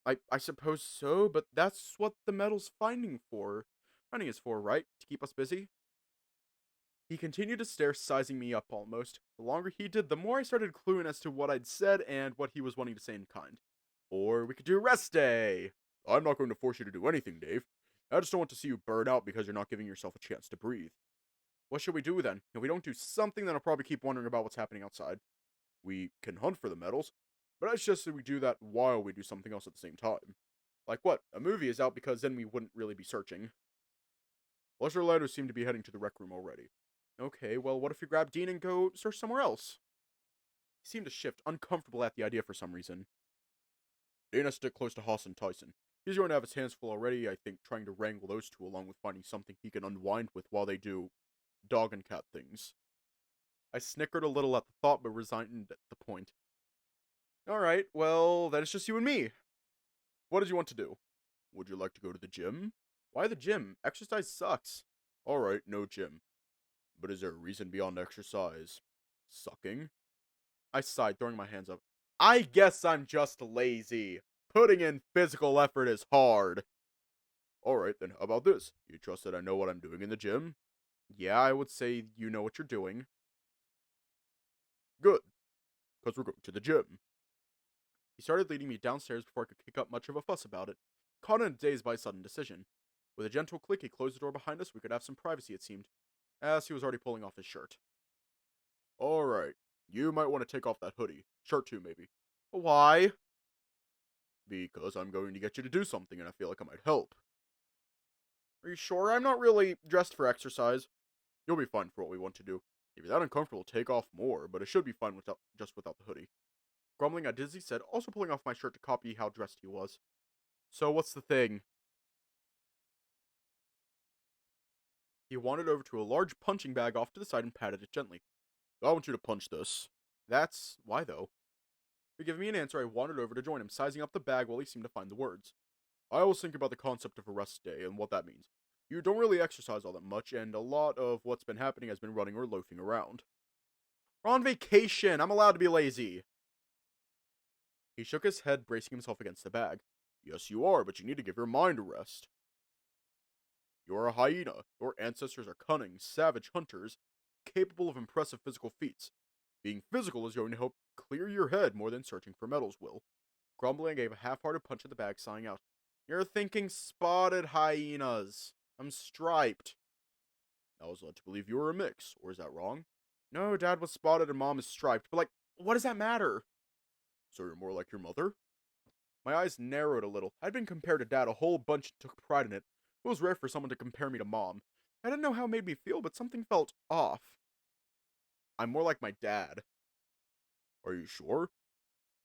I suppose so, but that's what the medal's finding is for, right? To keep us busy? He continued to stare, sizing me up almost. The longer he did, the more I started cluing as to what I'd said and what he was wanting to say in kind. Or we could do rest day. I'm not going to force you to do anything, Dave. I just don't want to see you burn out because you're not giving yourself a chance to breathe. What should we do then? If we don't do something, then I'll probably keep wondering about what's happening outside. We can hunt for the medals, but I suggest that we do that while we do something else at the same time. Like what? A movie is out because then we wouldn't really be searching. Fletcher and Lando seem to be heading to the rec room already. Okay, well, what if we grab Dean and go search somewhere else? He seemed to shift, uncomfortable at the idea for some reason. Dean has to stick close to Haas and Tyson. He's going to have his hands full already, I think, trying to wrangle those two along with finding something he can unwind with while they do dog and cat things. I snickered a little at the thought, but resigned at the point. Alright, well, then it's just you and me. What did you want to do? Would you like to go to the gym? Why the gym? Exercise sucks. Alright, no gym. But is there a reason beyond exercise? Sucking? I sighed, throwing my hands up. I guess I'm just lazy. Putting in physical effort is hard. Alright, then how about this? You trust that I know what I'm doing in the gym? Yeah, I would say you know what you're doing. Good. Because we're going to the gym. He started leading me downstairs before I could kick up much of a fuss about it, caught in a daze by a sudden decision. With a gentle click, he closed the door behind us. We could have some privacy, it seemed, as he was already pulling off his shirt. Alright, you might want to take off that hoodie. Shirt too, maybe. Why? Because I'm going to get you to do something and I feel like I might help. Are you sure? I'm not really dressed for exercise. You'll be fine for what we want to do. If you're that uncomfortable, take off more, but it should be fine without the hoodie. Grumbling at Dizzy said, also pulling off my shirt to copy how dressed he was. So what's the thing? He wandered over to a large punching bag off to the side and patted it gently. I want you to punch this. That's... why though? To give me an answer, I wandered over to join him, sizing up the bag while he seemed to find the words. I always think about the concept of a rest day and what that means. You don't really exercise all that much, and a lot of what's been happening has been running or loafing around. We're on vacation! I'm allowed to be lazy! He shook his head, bracing himself against the bag. Yes, you are, but you need to give your mind a rest. You're a hyena. Your ancestors are cunning, savage hunters, capable of impressive physical feats. Being physical is going to help clear your head more than searching for medals will. Grumbling, I gave a half-hearted punch at the bag, sighing out. You're thinking spotted hyenas. I'm striped. I was led to believe you were a mix, or is that wrong? No, Dad was spotted and Mom is striped, but what does that matter? So you're more like your mother? My eyes narrowed a little. I'd been compared to Dad a whole bunch and took pride in it. It was rare for someone to compare me to Mom. I didn't know how it made me feel, but something felt off. I'm more like my dad. Are you sure?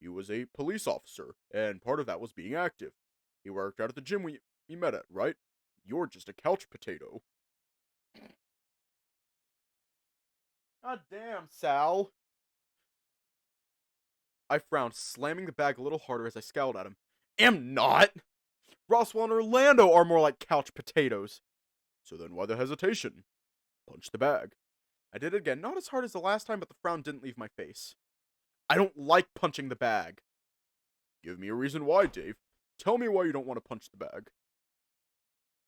He was a police officer, and part of that was being active. He worked out at the gym we met at, right? You're just a couch potato. God damn, Sal. I frowned, slamming the bag a little harder as I scowled at him. Am not! Roswell and Orlando are more like couch potatoes. So then why the hesitation? Punch the bag. I did it again, not as hard as the last time, but the frown didn't leave my face. I don't like punching the bag. Give me a reason why, Dave. Tell me why you don't want to punch the bag.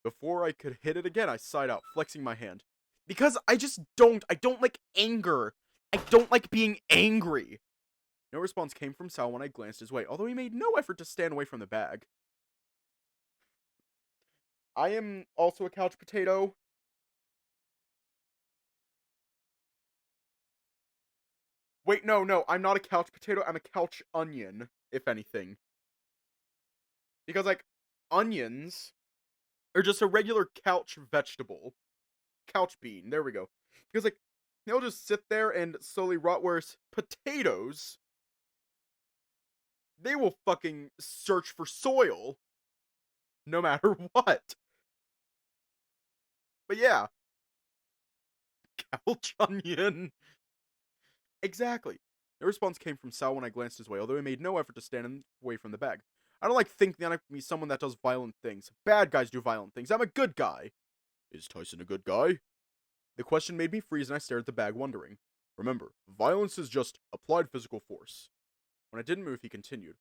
Before I could hit it again, I sighed out, flexing my hand. Because I don't like anger. I don't like being angry. No response came from Sal when I glanced his way, although he made no effort to stand away from the bag. I am also a couch potato. Wait, no, I'm not a couch potato, I'm a couch onion, if anything. Because, like, onions are just a regular couch vegetable. Couch bean, there we go. Because, like, they'll just sit there and slowly rot, whereas potatoes, they will fucking search for soil. No matter what. But yeah. Couch onion. Exactly. No response came from Sal when I glanced his way, although he made no effort to stand away from the bag. I don't like thinking that I can be someone that does violent things. Bad guys do violent things. I'm a good guy. Is Tyson a good guy? The question made me freeze and I stared at the bag, wondering. Remember, violence is just applied physical force. When I didn't move, he continued.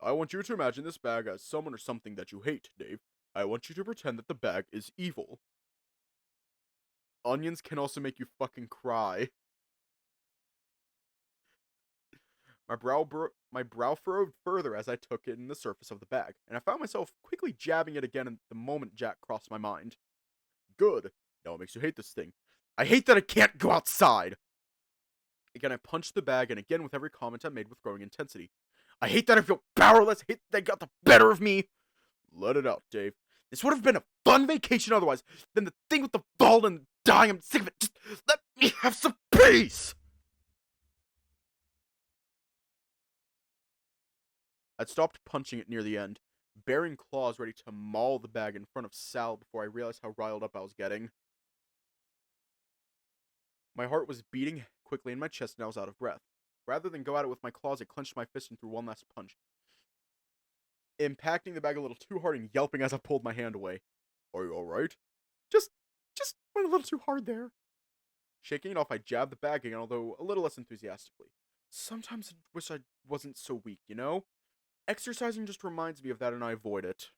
I want you to imagine this bag as someone or something that you hate, Dave. I want you to pretend that the bag is evil. Onions can also make you fucking cry. My brow furrowed further as I took in the surface of the bag, and I found myself quickly jabbing it again the moment Jack crossed my mind. Good. Now it makes you hate this thing. I hate that I can't go outside! Again, I punched the bag, and again with every comment I made with growing intensity. I hate that I feel powerless. I hate that they got the better of me. Let it out, Dave. This would have been a fun vacation otherwise than the thing with the ball and dying. I'm sick of it. Just let me have some peace! I'd stopped punching it near the end, baring claws ready to maul the bag in front of Sal before I realized how riled up I was getting. My heart was beating quickly in my chest and I was out of breath. Rather than go at it with my claws, I clenched my fist and threw one last punch, impacting the bag a little too hard and yelping as I pulled my hand away. Are you alright? Just went a little too hard there. Shaking it off, I jabbed the bag again, although a little less enthusiastically. Sometimes I wish I wasn't so weak, you know? Exercising just reminds me of that and I avoid it.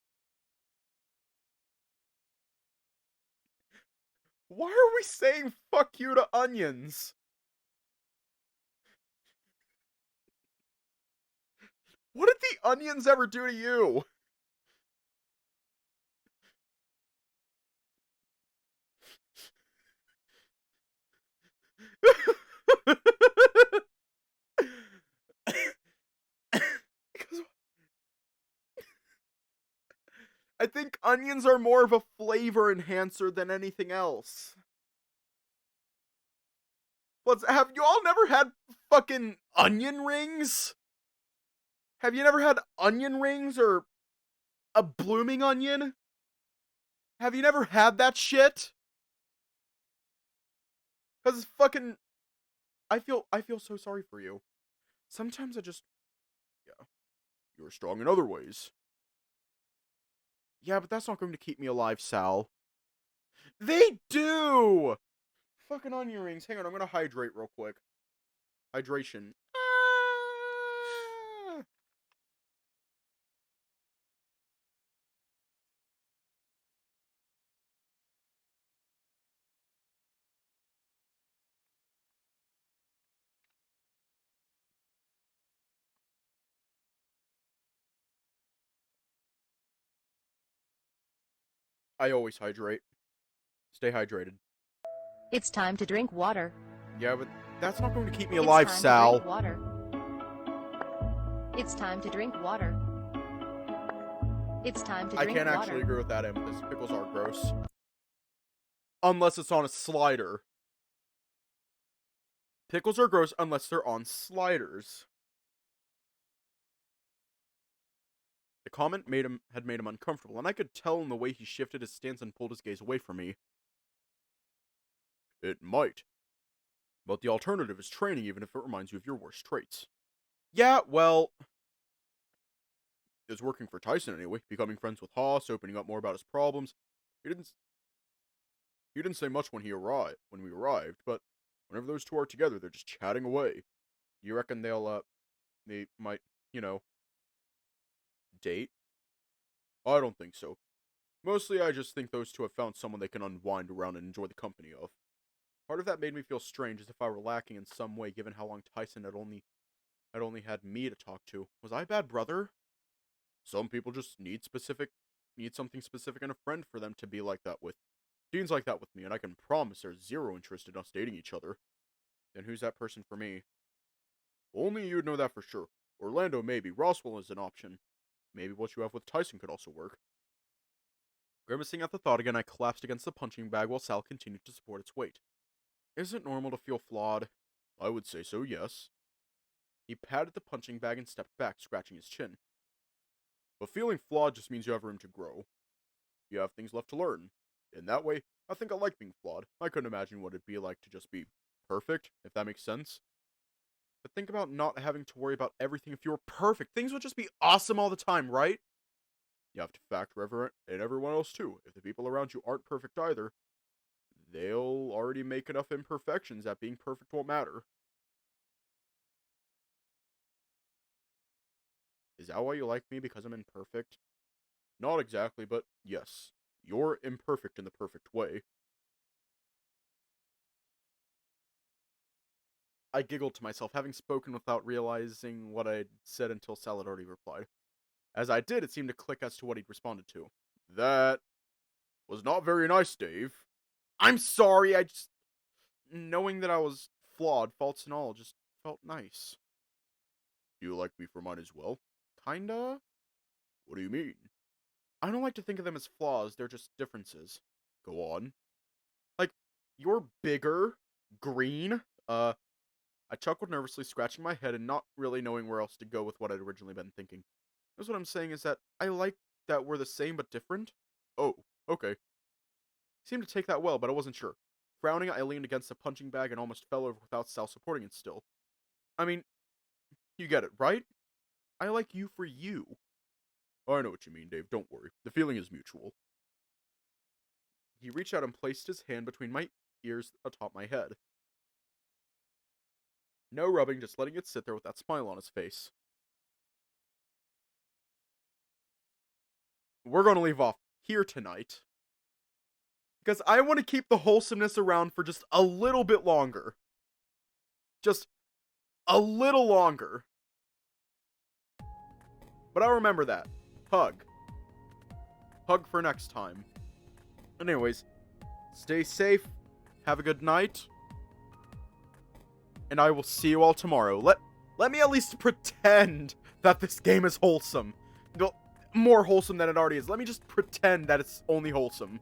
Why are we saying fuck you to onions? What did the onions ever do to you? Because I think onions are more of a flavor enhancer than anything else. Plus, have you all never had fucking onion rings? Have you never had onion rings or a blooming onion? Have you never had that shit? Cause fucking, I feel so sorry for you. Sometimes yeah, you're strong in other ways. Yeah, but that's not going to keep me alive, Sal. They do! Fucking onion rings. Hang on, I'm gonna hydrate real quick. Hydration. Ah! I always hydrate. Stay hydrated. It's time to drink water. Yeah, but that's not going to keep me It's alive, time to Sal. drink water. It's time to drink water. It's time to I drink can't water. actually agree with that, Amethyst. Pickles are gross. Unless it's on a slider. Pickles are gross unless they're on sliders. The comment had made him uncomfortable, and I could tell in the way he shifted his stance and pulled his gaze away from me. It might. But the alternative is training, even if it reminds you of your worst traits. Yeah, well, it's working for Tyson anyway. Becoming friends with Haas, opening up more about his problems. He didn't say much when we arrived, but whenever those two are together, they're just chatting away. You reckon they might, date? I don't think so. Mostly, I just think those two have found someone they can unwind around and enjoy the company of. Part of that made me feel strange, as if I were lacking in some way, given how long Tyson had only had me to talk to. Was I a bad brother? Some people just need something specific in a friend for them to be like that with. Dean's like that with me, and I can promise there's zero interest in us dating each other. Then who's that person for me? Only you'd know that for sure. Orlando maybe. Roswell is an option. Maybe what you have with Tyson could also work. Grimacing at the thought again, I collapsed against the punching bag while Sal continued to support its weight. Is it normal to feel flawed? I would say so, yes. He patted the punching bag and stepped back, scratching his chin. But feeling flawed just means you have room to grow. You have things left to learn. In that way, I think I like being flawed. I couldn't imagine what it'd be like to just be perfect, if that makes sense. But think about not having to worry about everything if you were perfect. Things would just be awesome all the time, right? You have to factor everyone else too. If the people around you aren't perfect either, they'll already make enough imperfections that being perfect won't matter. Is that why you like me, because I'm imperfect? Not exactly, but yes. You're imperfect in the perfect way. I giggled to myself, having spoken without realizing what I'd said until Sal had already replied. As I did, it seemed to click as to what he'd responded to. That was not very nice, Dave. I'm sorry, knowing that I was flawed, faults and all, just felt nice. Do you like me for mine as well? Kinda? What do you mean? I don't like to think of them as flaws, they're just differences. Go on. Like, you're bigger, green, I chuckled nervously, scratching my head and not really knowing where else to go with what I'd originally been thinking. That's what I'm saying is that I like that we're the same but different. Oh, okay. Seemed to take that well, but I wasn't sure. Frowning, I leaned against the punching bag and almost fell over without Sal supporting it still. I mean, you get it, right? I like you for you. I know what you mean, Dave, don't worry. The feeling is mutual. He reached out and placed his hand between my ears atop my head. No rubbing, just letting it sit there with that smile on his face. We're going to leave off here tonight, because I want to keep the wholesomeness around for just a little bit longer. Just a little longer. But I'll remember that. Hug. Hug for next time. Anyways, stay safe, have a good night, and I will see you all tomorrow. Let me at least pretend that this game is wholesome. More wholesome than it already is. Let me just pretend that it's only wholesome.